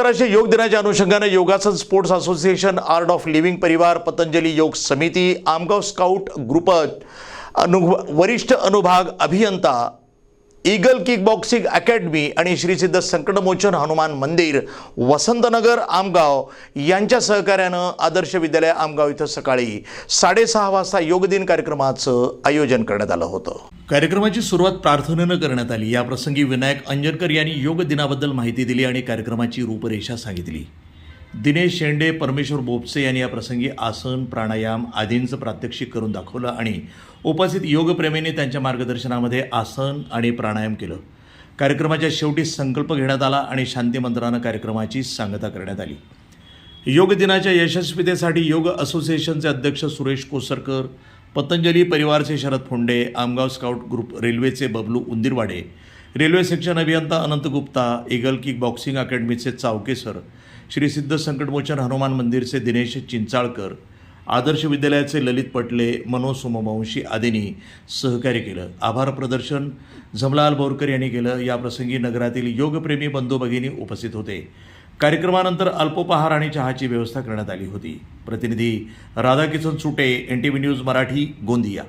आंतरराष्ट्रीय योग दिनाच्या अनुषंगाने योगासन sports association, art of living परिवार, पतंजली योग समिती, आमगाव स्काउट ग्रुप, वरिष्ठ अनुभाग अभियंता, ईगल किक बॉक्सिंग अकॅडमी आणि श्री सिद्ध संकटमोचन हनुमान मंदिर, वसंतनगर आमगाव यांच्या सहकार्यानं आदर्श विद्यालय आमगाव इथं सकाळी 6:30 वाजता योग दिन कार्यक्रमाचं आयोजन करण्यात आलं होतं। कार्यक्रमाची सुरुवात प्रार्थनेनं करण्यात आली। या प्रसंगी विनायक अंजनकर यांनी योग दिनाबद्दल माहिती दिली आणि कार्यक्रमाची रूपरेषा सांगितली। दिनेश शेंडे, परमेश्वर बोपसे यांनी या प्रसंगी आसन, प्राणायाम आदींचं प्रात्यक्षिक करून दाखवलं आणि उपस्थित योगप्रेमींनी त्यांच्या मार्गदर्शनामध्ये आसन आणि प्राणायाम केलं। कार्यक्रमाच्या शेवटी संकल्प घेण्यात आला आणि शांती मंत्रानं कार्यक्रमाची सांगता करण्यात आली। योग दिनाच्या यशस्वीतेसाठी योग असोसिएशनचे अध्यक्ष सुरेश कोसरकर, पतंजली परिवारचे शरद फोंडे, आमगाव स्काउट ग्रुप रेल्वेचे बबलू उंदीरवाडे, रेल्वे सेक्शन अभियंता Anant Gupta, eagle kick boxing अकॅडमीचे चावके सर, श्री सिद्ध संकटमोचन हनुमान मंदिरचे दिनेश चिंचाळकर, आदर्श विद्यालयाचे ललित पटले, मनोज सोमवंशी आदींनी सहकार्य केलं। आभार प्रदर्शन जमलाल बोरकर यांनी केलं। या प्रसंगी नगरातील योगप्रेमी बंधू भगिनी उपस्थित होते। कार्यक्रमानंतर अल्पोपहार आणि चहाची व्यवस्था करण्यात आली होती। प्रतिनिधी राधाकिशन सुटे, NTV न्यूज मराठी, गोंदिया।